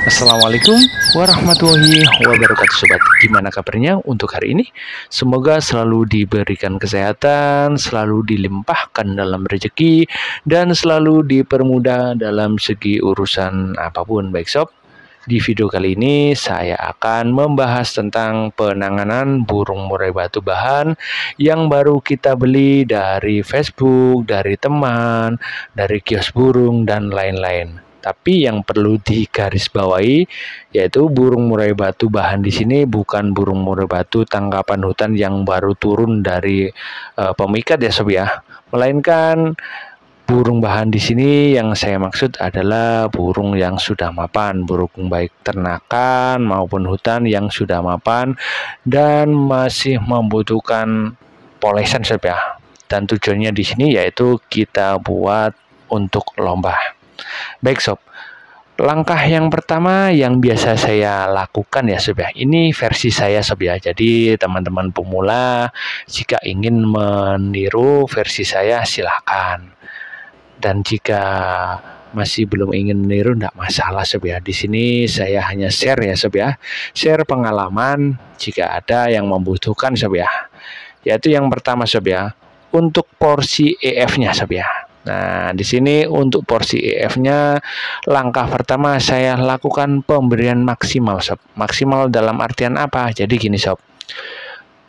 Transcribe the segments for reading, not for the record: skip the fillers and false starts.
Assalamualaikum warahmatullahi wabarakatuh sobat. Gimana kabarnya untuk hari ini? Semoga selalu diberikan kesehatan, selalu dilimpahkan dalam rezeki, dan selalu dipermudah dalam segi urusan apapun. Baik sob, di video kali ini saya akan membahas tentang penanganan burung murai batu bahan yang baru kita beli dari Facebook, dari teman, dari kios burung, dan lain-lain. Tapi yang perlu digarisbawahi yaitu burung murai batu bahan di sini bukan burung murai batu tangkapan hutan yang baru turun dari pemikat ya sob ya, melainkan burung bahan di sini yang saya maksud adalah burung yang sudah mapan, burung baik ternakan maupun hutan yang sudah mapan dan masih membutuhkan polesan sob ya. Dan tujuannya di sini yaitu kita buat untuk lomba. Baik sob, langkah yang pertama yang biasa saya lakukan ya sob ya, ini versi saya sob ya. Jadi teman-teman pemula jika ingin meniru versi saya silahkan. Dan jika masih belum ingin meniru tidak masalah sob ya. Di sini saya hanya share ya sob ya, share pengalaman jika ada yang membutuhkan sob ya. Yaitu yang pertama sob ya, untuk porsi EF-nya sob ya. Nah, di sini untuk porsi EF-nya, langkah pertama saya lakukan pemberian maksimal sob. Maksimal dalam artian apa? Jadi gini sob,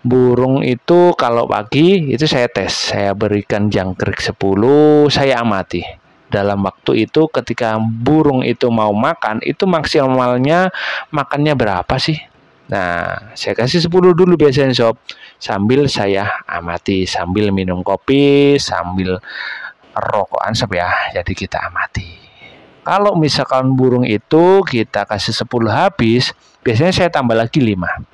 burung itu kalau pagi itu saya tes, saya berikan jangkrik 10, saya amati. Dalam waktu itu ketika burung itu mau makan, itu maksimalnya makannya berapa sih? Nah, saya kasih 10 dulu biasanya sob, sambil saya amati, sambil minum kopi, sambil rokokan sob ya. Jadi kita amati. Kalau misalkan burung itu kita kasih 10 habis, biasanya saya tambah lagi 5.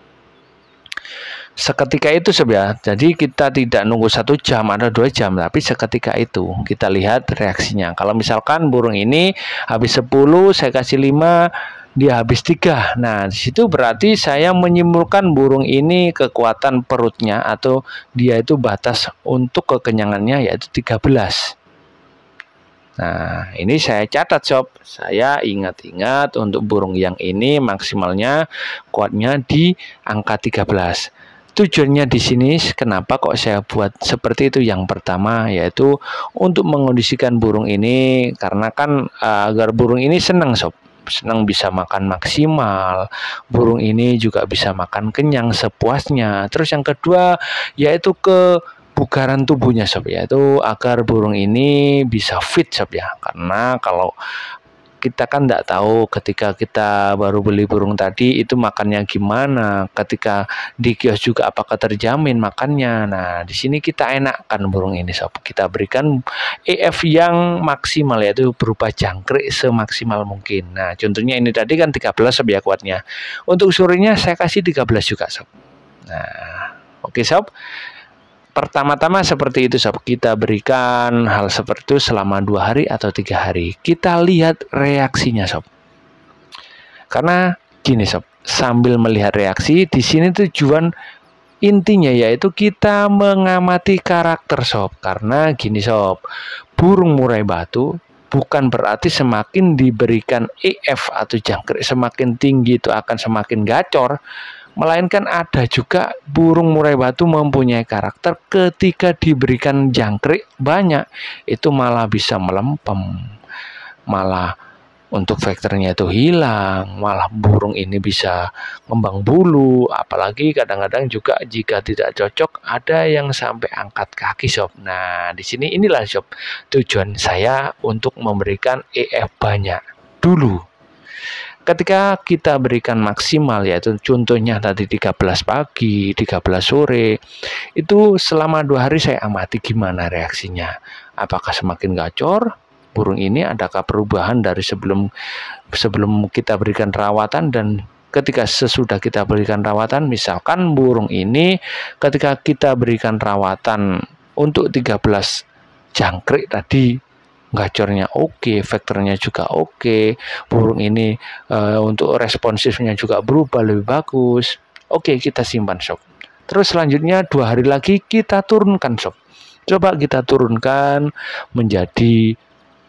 Seketika itu sob ya. Jadi kita tidak nunggu 1 jam atau 2 jam, tapi seketika itu kita lihat reaksinya. Kalau misalkan burung ini habis 10, saya kasih 5, dia habis 3. Nah, disitu berarti saya menyimpulkan burung ini kekuatan perutnya atau dia itu batas untuk kekenyangannya yaitu 13. Nah, ini saya catat sob. Saya ingat-ingat untuk burung yang ini maksimalnya kuatnya di angka 13. Tujuannya di sini kenapa kok saya buat seperti itu? Yang pertama yaitu untuk mengondisikan burung ini karena kan agar burung ini senang sob. Senang bisa makan maksimal, burung ini juga bisa makan kenyang sepuasnya. Terus yang kedua yaitu kebugaran tubuhnya sob, yaitu agar burung ini bisa fit sob ya. Karena kalau kita kan tidak tahu ketika kita baru beli burung tadi itu makannya gimana, ketika di kios juga apakah terjamin makannya. Nah, di sini kita enakkan burung ini sob, kita berikan EF yang maksimal yaitu berupa jangkrik semaksimal mungkin. Nah, contohnya ini tadi kan 13 sob ya kuatnya. Untuk surinya saya kasih 13 juga sob. Nah, oke sob. Pertama-tama seperti itu sob, kita berikan hal seperti itu selama 2 hari atau 3 hari. Kita lihat reaksinya sob. Karena gini sob, sambil melihat reaksi, di sini tujuan intinya yaitu kita mengamati karakter sob. Karena gini sob, burung murai batu bukan berarti semakin diberikan EF atau jangkrik semakin tinggi itu akan semakin gacor. Melainkan ada juga burung murai batu mempunyai karakter ketika diberikan jangkrik banyak itu malah bisa melempem, malah untuk vektornya itu hilang, malah burung ini bisa ngembang bulu, apalagi kadang-kadang juga jika tidak cocok ada yang sampai angkat kaki sob. Nah, di sini inilah sob tujuan saya untuk memberikan EF banyak dulu. Ketika kita berikan maksimal yaitu contohnya tadi 13 pagi, 13 sore, itu selama 2 hari saya amati gimana reaksinya. Apakah semakin gacor burung ini, adakah perubahan dari sebelum kita berikan rawatan dan ketika sesudah kita berikan rawatan. Misalkan burung ini ketika kita berikan rawatan untuk 13 jangkrik tadi gacornya oke, vektornya juga oke, burung ini untuk responsifnya juga berubah lebih bagus. Oke, kita simpan sob. Terus selanjutnya 2 hari lagi kita turunkan sob. Coba kita turunkan menjadi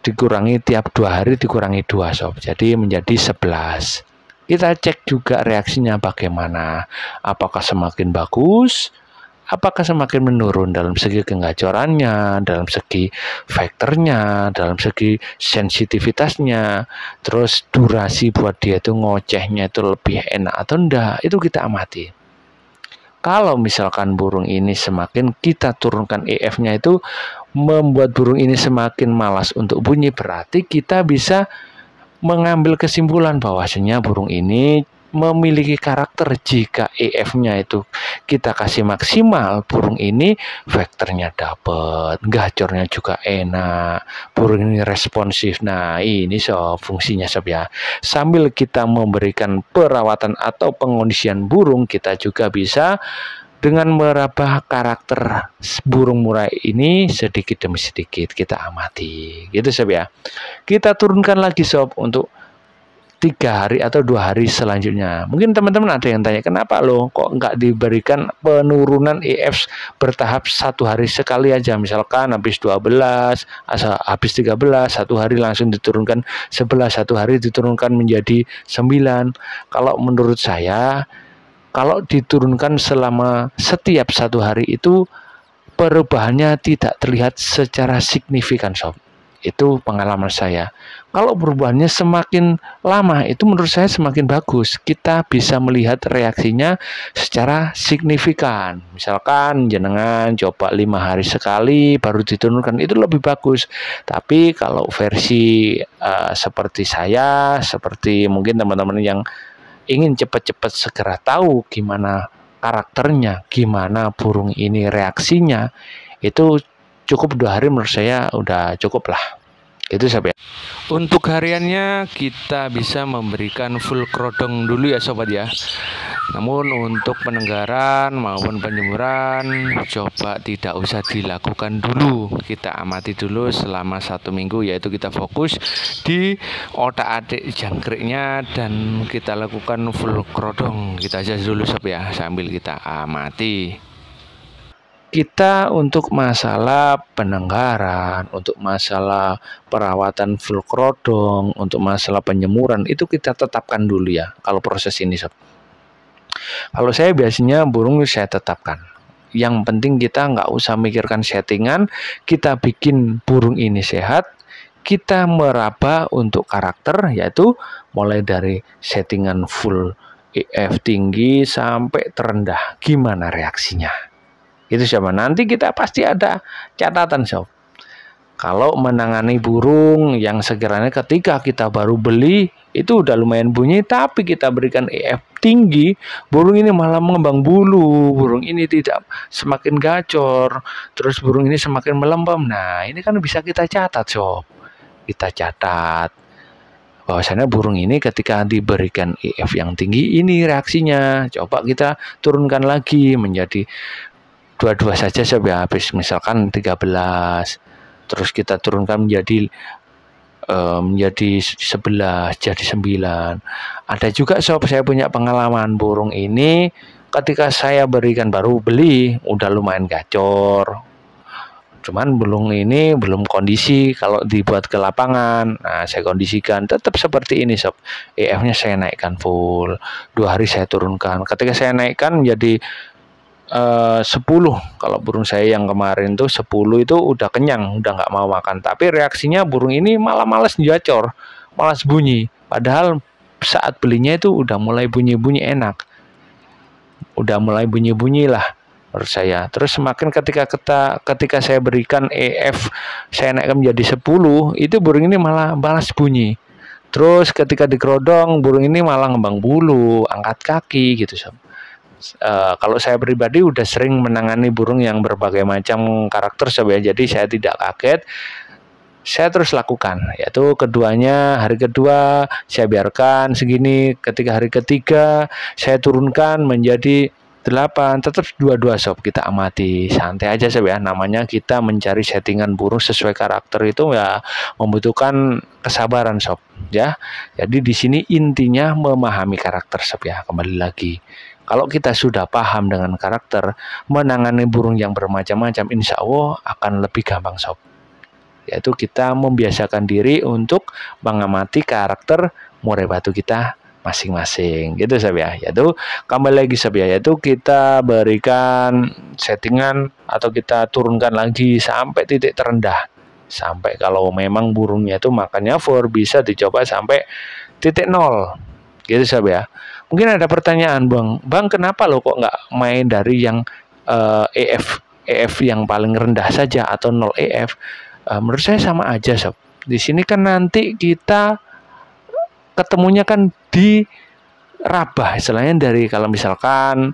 dikurangi tiap 2 hari dikurangi 2 sob, jadi menjadi 11. Kita cek juga reaksinya bagaimana, apakah semakin bagus, apakah semakin menurun dalam segi kegacorannya, dalam segi vektornya, dalam segi sensitivitasnya, terus durasi buat dia itu ngocehnya itu lebih enak atau enggak, itu kita amati. Kalau misalkan burung ini semakin kita turunkan EF-nya itu membuat burung ini semakin malas untuk bunyi, berarti kita bisa mengambil kesimpulan bahwasanya burung ini memiliki karakter. Jika EF-nya itu kita kasih maksimal, burung ini vektornya dapat, gacornya juga enak, burung ini responsif. Nah, ini sob fungsinya sob ya. Sambil kita memberikan perawatan atau pengondisian burung, kita juga bisa dengan meraba karakter burung murai ini sedikit demi sedikit kita amati, gitu sob ya. Kita turunkan lagi sob untuk 3 hari atau 2 hari selanjutnya. Mungkin teman-teman ada yang tanya, kenapa loh kok nggak diberikan penurunan EF bertahap 1 hari sekali aja, misalkan habis 12, habis 13, 1 hari langsung diturunkan 11, 1 hari diturunkan menjadi 9. Kalau menurut saya, kalau diturunkan selama setiap 1 hari itu perubahannya tidak terlihat secara signifikan sob. Itu pengalaman saya. Kalau perubahannya semakin lama, itu menurut saya semakin bagus. Kita bisa melihat reaksinya secara signifikan. Misalkan jenengan coba 5 hari sekali baru diturunkan, itu lebih bagus. Tapi kalau versi seperti saya, seperti mungkin teman-teman yang ingin cepat-cepat segera tahu gimana karakternya, gimana burung ini reaksinya, itu cukup 2 hari menurut saya udah cukup lah. Itu sob ya. Untuk hariannya kita bisa memberikan full krodong dulu ya sobat ya. Namun untuk penenggaran maupun penyemuran coba tidak usah dilakukan dulu. Kita amati dulu selama 1 minggu, yaitu kita fokus di otak-atik jangkriknya dan kita lakukan full krodong. Kita aja dulu sob ya, sambil kita amati. Kita untuk masalah penenggaran, untuk masalah perawatan full krodong, untuk masalah penyemuran itu kita tetapkan dulu ya. Kalau proses ini sob, kalau saya biasanya burung saya tetapkan. Yang penting kita nggak usah mikirkan settingan, kita bikin burung ini sehat, kita meraba untuk karakter, yaitu mulai dari settingan full EF tinggi sampai terendah, gimana reaksinya. Itu siapa, nanti kita pasti ada catatan sob. Kalau menangani burung yang sekiranya ketika kita baru beli itu udah lumayan bunyi, tapi kita berikan EF tinggi, burung ini malah mengembang bulu, burung ini tidak semakin gacor, terus burung ini semakin melempem. Nah, ini kan bisa kita catat sob. Kita catat bahwasannya burung ini ketika diberikan EF yang tinggi ini reaksinya. Coba kita turunkan lagi menjadi 22 saja sob ya, habis misalkan 13, terus kita turunkan menjadi 11, jadi 9. Ada juga sob, saya punya pengalaman burung ini ketika saya berikan baru beli udah lumayan gacor, cuman belum kondisi kalau dibuat ke lapangan. Nah, saya kondisikan tetap seperti ini sob, EF-nya saya naikkan full, 2 hari saya turunkan. Ketika saya naikkan menjadi 10, kalau burung saya yang kemarin tuh 10 itu udah kenyang, udah nggak mau makan, tapi reaksinya burung ini malah males gacor, malas bunyi, padahal saat belinya itu udah mulai bunyi-bunyi enak, udah mulai bunyi-bunyi lah menurut saya. Terus semakin ketika saya berikan EF saya naikkan menjadi 10, itu burung ini malah malas bunyi. Terus ketika dikerodong burung ini malah ngembang bulu, angkat kaki gitu sob. Kalau saya pribadi udah sering menangani burung yang berbagai macam karakter sob ya, jadi saya tidak kaget, saya terus lakukan, yaitu keduanya hari kedua saya biarkan segini, ketika hari ketiga saya turunkan menjadi 8, tetap 22 sob. Kita amati, santai aja sob ya, namanya kita mencari settingan burung sesuai karakter itu ya membutuhkan kesabaran sob ya. Jadi di sini intinya memahami karakter sob ya. Kembali lagi, kalau kita sudah paham dengan karakter, menangani burung yang bermacam-macam insya Allah akan lebih gampang sob. yaitu kita membiasakan diri untuk mengamati karakter murai batu kita masing-masing gitu sob ya. Yaitu kembali lagi sob ya, yaitu kita berikan settingan atau kita turunkan lagi sampai titik terendah, sampai kalau memang burungnya itu makannya fur bisa dicoba sampai titik 0 gitu sob ya. Mungkin ada pertanyaan, bang kenapa lo kok nggak main dari yang EF yang paling rendah saja atau 0 EF? Menurut saya sama aja sob. Di sini kan nanti kita ketemunya kan di rabah, istilahnya dari kalau misalkan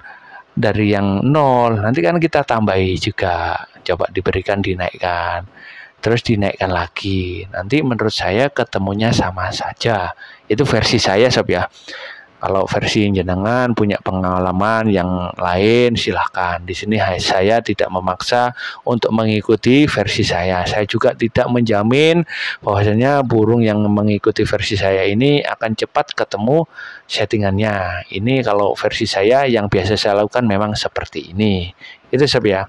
dari yang 0 nanti kan kita tambahi juga, coba diberikan dinaikkan, terus dinaikkan lagi, nanti menurut saya ketemunya sama saja. Itu versi saya sob ya. Kalau versi jenengan punya pengalaman yang lain silahkan. Di sini saya tidak memaksa untuk mengikuti versi saya. Saya juga tidak menjamin bahwasanya burung yang mengikuti versi saya ini akan cepat ketemu settingannya. Ini kalau versi saya yang biasa saya lakukan memang seperti ini. Itu sob ya.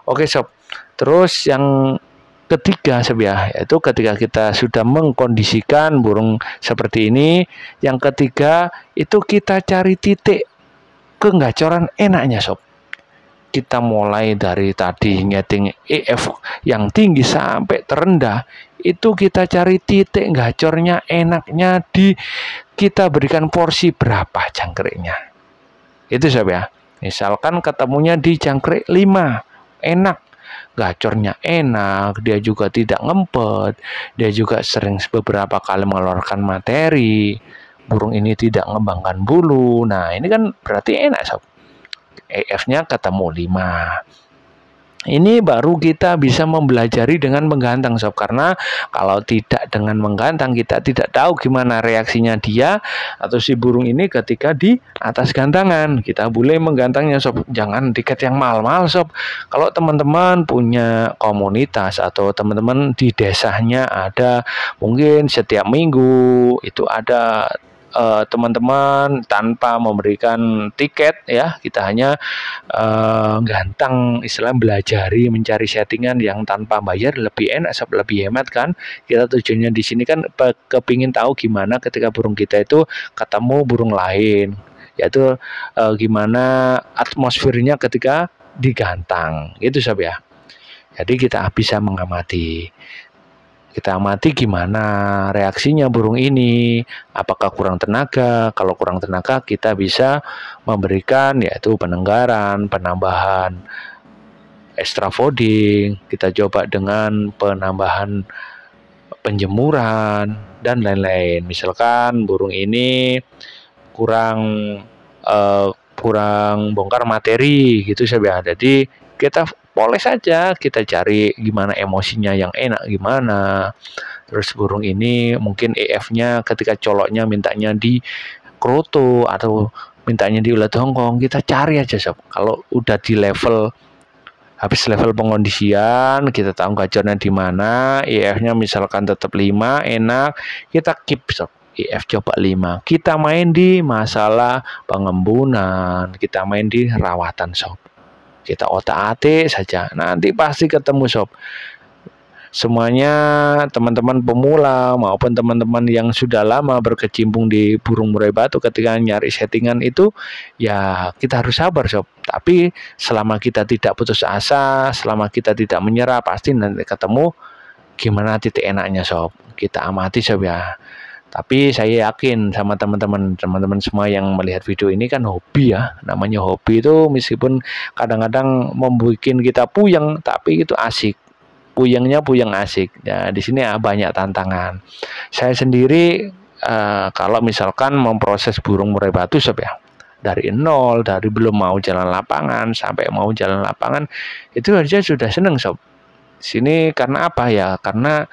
Oke sob. Terus yang ketiga sob ya, yaitu ketika kita sudah mengkondisikan burung seperti ini, yang ketiga itu kita cari titik kenggacoran enaknya sob. Kita mulai dari tadi nyeting EF yang tinggi sampai terendah, itu kita cari titik gacornya enaknya di kita berikan porsi berapa jangkriknya. Itu sob ya. Misalkan ketemunya di jangkrik 5, enak, gacornya enak, dia juga tidak ngempet, dia juga sering beberapa kali mengeluarkan materi, burung ini tidak ngembangkan bulu. Nah ini kan berarti enak sob. EF-nya ketemu 5. Ini baru kita bisa mempelajari dengan menggantang sob, karena kalau tidak dengan menggantang kita tidak tahu gimana reaksinya dia atau si burung ini ketika di atas gantangan. Kita boleh menggantangnya sob, jangan tiket yang mahal-mahal sob. Kalau teman-teman punya komunitas atau teman-teman di desanya ada mungkin setiap minggu itu ada teman-teman tanpa memberikan tiket ya, kita hanya gantang, istilah belajari mencari settingan yang tanpa bayar, lebih enak sob, lebih hemat kan. Kita tujuannya di sini kan kepingin tahu gimana ketika burung kita itu ketemu burung lain, yaitu gimana atmosfernya ketika digantang gitu sob ya. Jadi kita bisa mengamati. Kita amati gimana reaksinya burung ini, apakah kurang tenaga. Kalau kurang tenaga kita bisa memberikan yaitu penenggaran, penambahan extra fooding, kita coba dengan penambahan penjemuran dan lain-lain. Misalkan burung ini kurang bongkar materi gitu saja. Jadi kita poles saja, kita cari gimana emosinya yang enak gimana. Terus burung ini mungkin EF-nya ketika coloknya mintanya di kroto atau mintanya di ulat hongkong, kita cari aja sob. Kalau udah di level habis level pengondisian, kita tahu gacornya di mana, EF-nya misalkan tetap 5 enak, kita keep sob. EF coba 5. Kita main di masalah pengembunan, kita main di rawatan sob. Kita otak-atik saja, nanti pasti ketemu sob. Semuanya teman-teman pemula maupun teman-teman yang sudah lama berkecimpung di burung murai batu, ketika nyari settingan itu ya kita harus sabar sob. Tapi selama kita tidak putus asa, selama kita tidak menyerah, pasti nanti ketemu gimana titik enaknya sob. Kita amati sob ya. Tapi saya yakin sama teman-teman semua yang melihat video ini kan hobi ya. Namanya hobi itu meskipun kadang-kadang membuat kita puyeng, tapi itu asik. Puyengnya puyeng asik. Ya, di sini banyak tantangan. Saya sendiri kalau misalkan memproses burung murai batu sob ya, dari nol, dari belum mau jalan lapangan sampai mau jalan lapangan, itu aja sudah seneng sob. Sini karena apa ya? Karena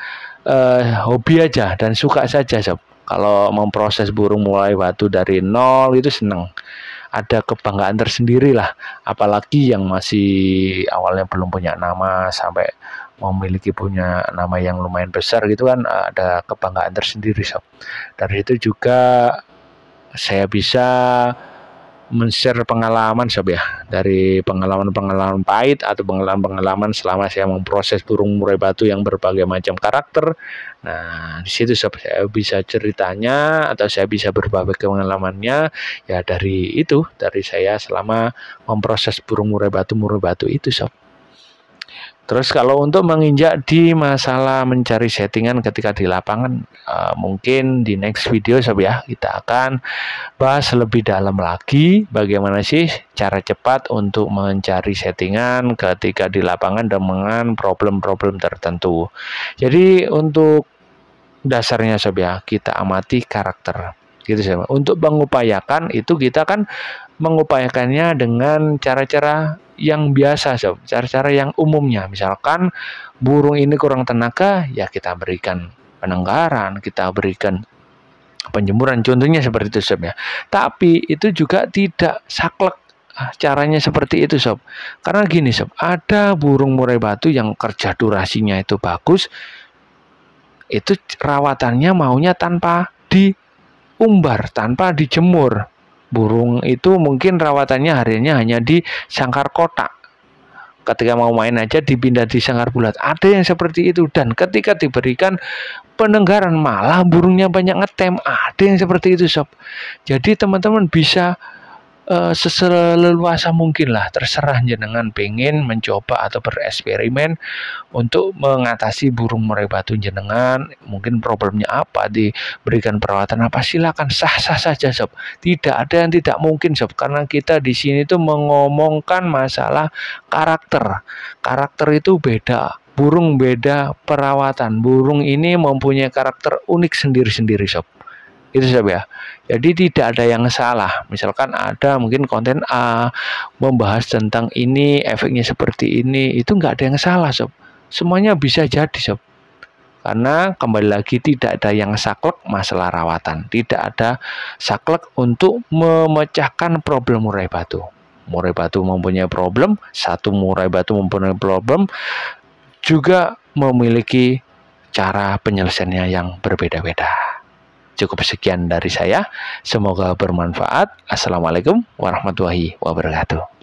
hobi aja dan suka saja sob. Kalau memproses burung murai batu dari nol itu seneng, ada kebanggaan tersendiri lah. Apalagi yang masih awalnya belum punya nama sampai memiliki punya nama yang lumayan besar gitu kan, ada kebanggaan tersendiri sob. Dari itu juga saya bisa men-share pengalaman sob ya, dari pengalaman-pengalaman pahit atau pengalaman-pengalaman selama saya memproses burung murai batu yang berbagai macam karakter. Nah, di situ sob saya bisa ceritanya atau saya bisa berbagi pengalamannya ya dari saya selama memproses burung murai batu itu sob. Terus kalau untuk menginjak di masalah mencari settingan ketika di lapangan, mungkin di next video sob ya, kita akan bahas lebih dalam lagi bagaimana sih cara cepat untuk mencari settingan ketika di lapangan dengan problem-problem tertentu. Jadi untuk dasarnya sob ya, kita amati karakter. Gitu sob. Untuk mengupayakan itu kita kan mengupayakannya dengan cara-cara yang biasa sob, cara-cara yang umumnya. Misalkan burung ini kurang tenaga, ya kita berikan penenggaran, kita berikan penjemuran, contohnya seperti itu sob ya. Tapi itu juga tidak saklek caranya seperti itu sob. Karena gini sob, ada burung murai batu yang kerja durasinya itu bagus, itu rawatannya maunya tanpa diumbar, tanpa dijemur. Burung itu mungkin rawatannya hariannya hanya di sangkar kotak. Ketika mau main aja dipindah di sangkar bulat. Ada yang seperti itu, dan ketika diberikan penenggaran malah burungnya banyak ngetem. Ada yang seperti itu sob. Jadi teman-teman bisa seleluasa mungkin lah, terserah jenengan pengen mencoba atau bereksperimen untuk mengatasi burung murai batu jenengan. Mungkin problemnya apa, diberikan perawatan apa, silakan, sah-sah saja sob. Tidak ada yang tidak mungkin sob, karena kita di sini tuh mengomongkan masalah karakter. Karakter itu beda, burung beda perawatan. Burung ini mempunyai karakter unik sendiri-sendiri sob. Itu sob ya. Jadi tidak ada yang salah. Misalkan ada mungkin konten A membahas tentang ini, efeknya seperti ini, itu nggak ada yang salah sob. Semuanya bisa jadi sob. Karena kembali lagi tidak ada yang saklek masalah rawatan. Tidak ada saklek untuk memecahkan problem murai batu. Murai batu mempunyai problem, satu murai batu mempunyai problem, juga memiliki cara penyelesaiannya yang berbeda-beda. Cukup sekian dari saya. Semoga bermanfaat. Assalamualaikum warahmatullahi wabarakatuh.